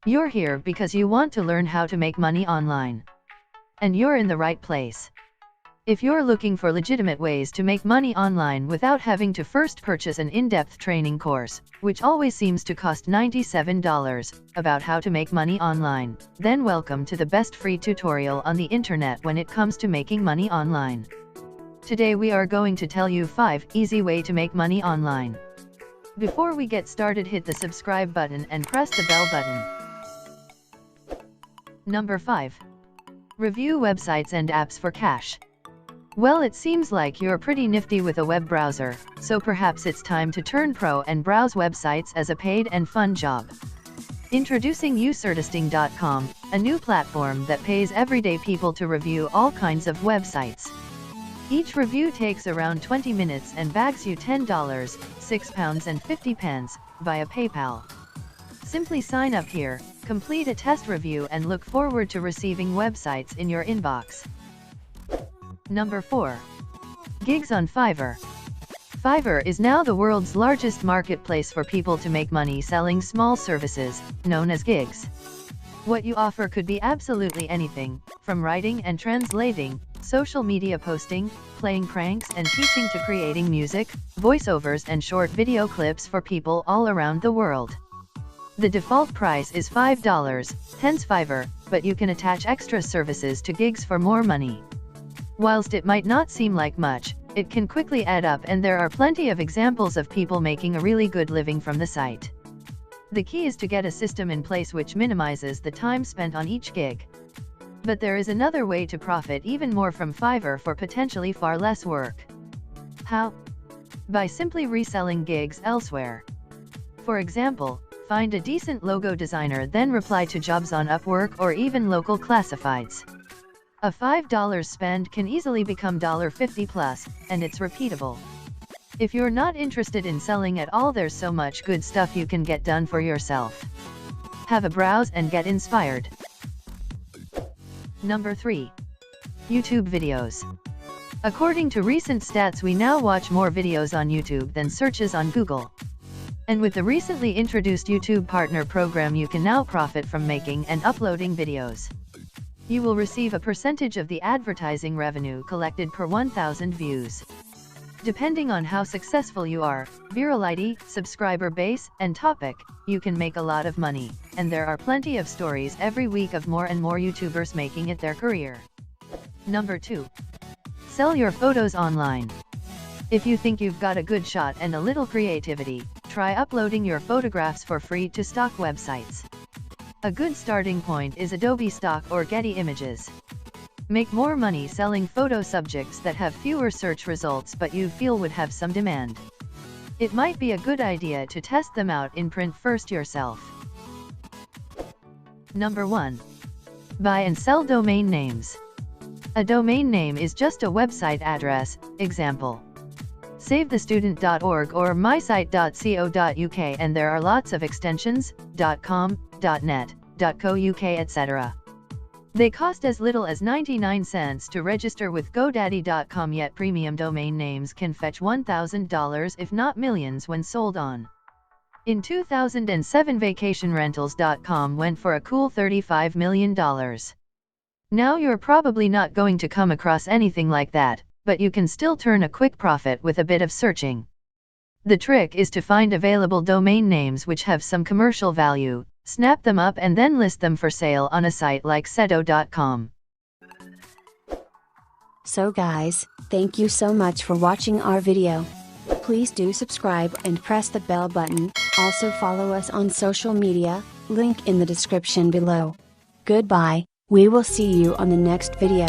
You're here because you want to learn how to make money online. And you're in the right place. If you're looking for legitimate ways to make money online without having to first purchase an in-depth training course, which always seems to cost $97, about how to make money online, then welcome to the best free tutorial on the internet when it comes to making money online. Today we are going to tell you 5 easy ways to make money online. Before we get started, hit the subscribe button and press the bell button. Number 5. Review websites and apps for cash. Well, it seems like you're pretty nifty with a web browser, so perhaps it's time to turn pro and browse websites as a paid and fun job. Introducing ucertisting.com, a new platform that pays everyday people to review all kinds of websites. Each review takes around 20 minutes and bags you $10, £6.50 via PayPal. Simply sign up here, complete a test review and look forward to receiving websites in your inbox. Number 4. Gigs on Fiverr. Fiverr is now the world's largest marketplace for people to make money selling small services, known as gigs. What you offer could be absolutely anything, from writing and translating, social media posting, playing pranks and teaching to creating music, voiceovers and short video clips for people all around the world. The default price is $5, hence Fiverr, but you can attach extra services to gigs for more money. Whilst it might not seem like much, it can quickly add up, and there are plenty of examples of people making a really good living from the site. The key is to get a system in place which minimizes the time spent on each gig. But there is another way to profit even more from Fiverr for potentially far less work. How? By simply reselling gigs elsewhere. For example, find a decent logo designer, then reply to jobs on Upwork or even local classifieds. A $5 spend can easily become $50 plus, and it's repeatable. If you're not interested in selling at all, there's so much good stuff you can get done for yourself. Have a browse and get inspired. Number 3. YouTube videos. According to recent stats, we now watch more videos on YouTube than searches on Google. And with the recently introduced YouTube Partner Program, you can now profit from making and uploading videos. You will receive a percentage of the advertising revenue collected per 1,000 views. Depending on how successful you are, virality, subscriber base, and topic, you can make a lot of money, and there are plenty of stories every week of more and more YouTubers making it their career. Number 2. Sell your photos online. If you think you've got a good shot and a little creativity, try uploading your photographs for free to stock websites. A good starting point is Adobe Stock or Getty Images. Make more money selling photo subjects that have fewer search results but you feel would have some demand. It might be a good idea to test them out in print first yourself. Number 1. Buy and sell domain names. A domain name is just a website address, example, savethestudent.org or mysite.co.uk, and there are lots of extensions, .com, .net, .co.uk, etc. They cost as little as 99 cents to register with GoDaddy.com, yet premium domain names can fetch $1,000 if not millions when sold on. In 2007, vacationrentals.com went for a cool $35 million. Now you're probably not going to come across anything like that, but you can still turn a quick profit with a bit of searching. The trick is to find available domain names which have some commercial value, snap them up and then list them for sale on a site like sedo.com. So guys, thank you so much for watching our video. Please do subscribe and press the bell button. Also follow us on social media, link in the description below. Goodbye, we will see you on the next video.